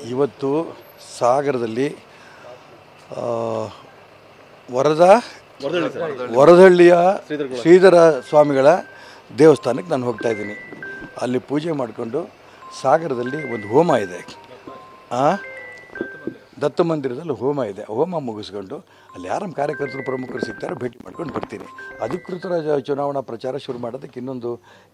ಇವತ್ತು ಸಾಗರದಲ್ಲಿ ವರದಹಳ್ಳಿಯ ಶ್ರೀಧರ ಸ್ವಾಮಿಗಳ ದೇವಸ್ಥಾನಕ್ಕೆ ನಾನು ಹೋಗ್ತಾ ಇದ್ದೀನಿ. ಅಲ್ಲಿ ಪೂಜೆ ಮಾಡಿಕೊಂಡು ಸಾಗರದಲ್ಲಿ ಒಂದು ಹೋಮ ಇದೆ, ದತ್ತ ಮಂದಿರದಲ್ಲಿ ಹೋಮ ಇದೆ. ಹೋಮ ಮುಗಿಸ್ಕೊಂಡು ಅಲ್ಲಿ ಯಾರ ಕಾರ್ಯಕರ್ತರು ಪ್ರಮುಖರು ಸಿಗ್ತಾರೆ ಭೇಟಿ ಮಾಡ್ಕೊಂಡು ಬರ್ತೀನಿ. ಅಧಿಕೃತ ಚುನಾವಣಾ ಪ್ರಚಾರ ಶುರು ಮಾಡೋದಕ್ಕೆ ಇನ್ನೊಂದು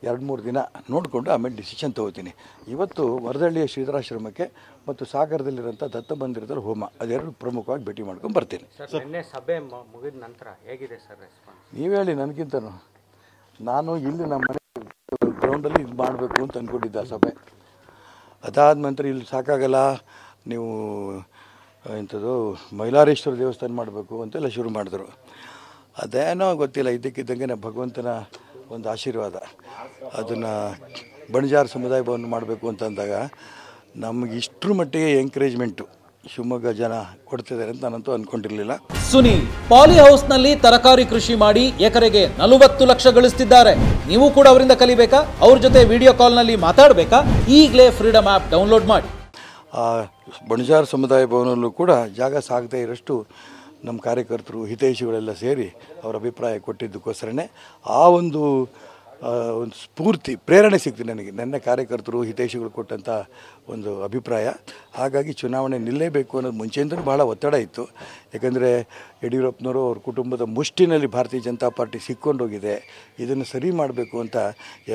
2-3 ದಿನ ನೋಡಿಕೊಂಡು ಆಮೇಲೆ ಡಿಸಿಷನ್ ತೊಗೋತೀನಿ. ಇವತ್ತು ವರದಹಳ್ಳಿಯ ಶ್ರೀಧರಾಶ್ರಮಕ್ಕೆ ಮತ್ತು ಸಾಗರದಲ್ಲಿರೋಂಥ ದತ್ತ ಮಂದಿರದಲ್ಲಿ ಹೋಮ, ಅದೆರಡು ಪ್ರಮುಖವಾಗಿ ಭೇಟಿ ಮಾಡ್ಕೊಂಡು ಬರ್ತೀನಿ. ಸಭೆ ಮುಗಿದ ನಂತರ ಹೇಗಿದೆ ಸರ್ ರೆಸ್ಪಾನ್ಸ್? ನೀವು ಹೇಳಿ ನನಗಿಂತನೂ. ನಾನು ಇಲ್ಲಿ ನಮ್ಮ ಮನೆ ಗ್ರೌಂಡಲ್ಲಿ ಇದು ಮಾಡಬೇಕು ಅಂತ ಅಂದ್ಕೊಂಡಿದ್ದೆ ಸಭೆ. ಅದಾದ ನಂತರ ಇಲ್ಲಿ ಸಾಕಾಗಲ್ಲ, ನೀವು ಇಂಥದ್ದು ಮೈಲಾರೇಶ್ವರ ದೇವಸ್ಥಾನ ಮಾಡಬೇಕು ಅಂತೆಲ್ಲ ಶುರು ಮಾಡಿದ್ರು. ಅದೇನೋ ಗೊತ್ತಿಲ್ಲ, ಇದ್ದಕ್ಕಿದ್ದಂಗೆ ಭಗವಂತನ ಒಂದು ಆಶೀರ್ವಾದ. ಅದನ್ನು ಬಣಜಾರ ಸಮುದಾಯ ಭವನ ಮಾಡಬೇಕು ಅಂತಂದಾಗ ನಮಗೆ ಇಷ್ಟರ ಮಟ್ಟಿಗೆ ಎಂಕರೇಜ್ಮೆಂಟು ಶಿವಮೊಗ್ಗ ಜನ ಕೊಡ್ತಿದ್ದಾರೆ ಅಂತ ನಾನಂತೂ ಅಂದ್ಕೊಂಡಿರಲಿಲ್ಲ. ಸುನೀಲ್ ಪಾಲಿ ಹೌಸ್ನಲ್ಲಿ ತರಕಾರಿ ಕೃಷಿ ಮಾಡಿ ಎಕರೆಗೆ 40 ಲಕ್ಷ ಗಳಿಸ್ತಿದ್ದಾರೆ. ನೀವು ಕೂಡ ಅವರಿಂದ ಕಲಿಬೇಕಾ? ಅವ್ರ ಜೊತೆ ವಿಡಿಯೋ ಕಾಲ್ನಲ್ಲಿ ಮಾತಾಡಬೇಕಾ? ಈಗಲೇ ಫ್ರೀಡಮ್ ಆ್ಯಪ್ ಡೌನ್ಲೋಡ್ ಮಾಡಿ. ಬಣಜಾರ ಸಮುದಾಯ ಭವನಲ್ಲೂ ಕೂಡ ಜಾಗ ಸಾಗದೇ ಇರೋಷ್ಟು ನಮ್ಮ ಕಾರ್ಯಕರ್ತರು ಹಿತೈಷಿಗಳೆಲ್ಲ ಸೇರಿ ಅವರ ಅಭಿಪ್ರಾಯ ಕೊಟ್ಟಿದ್ದಕ್ಕೋಸ್ಕರನೇ ಆ ಒಂದು ಸ್ಫೂರ್ತಿ ಪ್ರೇರಣೆ ಸಿಗ್ತದೆ ನನಗೆ. ನನ್ನ ಕಾರ್ಯಕರ್ತರು ಹಿತೈಷಿಗಳು ಕೊಟ್ಟಂಥ ಒಂದು ಅಭಿಪ್ರಾಯ. ಹಾಗಾಗಿ ಚುನಾವಣೆ ನಿಲ್ಲೇಬೇಕು ಅನ್ನೋದು ಮುಂಚೆಯಿಂದಲೂ ಭಾಳ ಒತ್ತಡ ಇತ್ತು. ಯಾಕಂದರೆ ಯಡಿಯೂರಪ್ಪನವರು ಅವ್ರ ಕುಟುಂಬದ ಮುಷ್ಟಿನಲ್ಲಿ ಭಾರತೀಯ ಜನತಾ ಪಾರ್ಟಿ ಸಿಕ್ಕೊಂಡೋಗಿದೆ. ಇದನ್ನು ಸರಿ ಮಾಡಬೇಕು ಅಂತ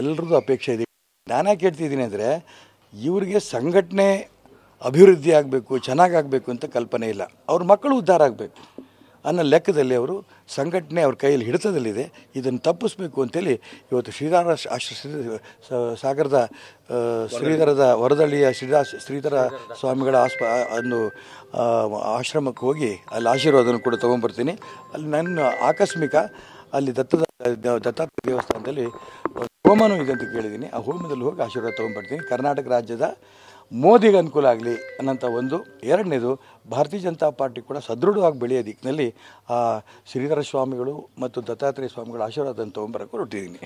ಎಲ್ಲರದ್ದು ಅಪೇಕ್ಷೆ ಇದೆ. ನಾನೇ ಕೇಳ್ತಿದ್ದೀನಿ ಅಂದರೆ ಇವರಿಗೆ ಸಂಘಟನೆ ಅಭಿವೃದ್ಧಿ ಆಗಬೇಕು, ಚೆನ್ನಾಗಾಗಬೇಕು ಅಂತ ಕಲ್ಪನೆ ಇಲ್ಲ. ಅವ್ರ ಮಕ್ಕಳು ಉದ್ಧಾರ ಆಗಬೇಕು ಅನ್ನೋ ಲೆಕ್ಕದಲ್ಲಿ ಅವರು ಸಂಘಟನೆ ಅವ್ರ ಕೈಯಲ್ಲಿ ಹಿಡಿತದಲ್ಲಿದೆ. ಇದನ್ನು ತಪ್ಪಿಸ್ಬೇಕು ಅಂತೇಳಿ ಇವತ್ತು ಸಾಗರದ ವರದಹಳ್ಳಿಯ ಶ್ರೀಧರ ಸ್ವಾಮಿಗಳ ಒಂದು ಆಶ್ರಮಕ್ಕೆ ಹೋಗಿ ಅಲ್ಲಿ ಆಶೀರ್ವಾದನ ಕೂಡ ತೊಗೊಂಬರ್ತೀನಿ. ಅಲ್ಲಿ ನನ್ನ ಆಕಸ್ಮಿಕ ಅಲ್ಲಿ ದತ್ತಾತ್ರೇಯ ದೇವಸ್ಥಾನದಲ್ಲಿ ಹೋಮನೂ ಇದೆ ಅಂತ ಕೇಳಿದ್ದೀನಿ. ಆ ಹೋಮದಲ್ಲಿ ಹೋಗಿ ಆಶೀರ್ವಾದ ತೊಗೊಂಡ್ಬರ್ತೀನಿ. ಕರ್ನಾಟಕ ರಾಜ್ಯದ ಮೋದಿಗೆ ಅನುಕೂಲ ಆಗಲಿ ಅನ್ನೋಂಥ ಒಂದು. ಎರಡನೇದು, ಭಾರತೀಯ ಜನತಾ ಪಾರ್ಟಿ ಕೂಡ ಸದೃಢವಾಗಿ ಬೆಳೆಯೋ ದಿಕ್ಕಿನಲ್ಲಿ ಆ ಶ್ರೀಧರ ಸ್ವಾಮಿಗಳು ಮತ್ತು ದತ್ತಾತ್ರೇಯ ಸ್ವಾಮಿಗಳ ಆಶೀರ್ವಾದವನ್ನು ತೊಗೊಂಬರಕ್ಕೆ ಹೊರಟಿದ್ದೀನಿ.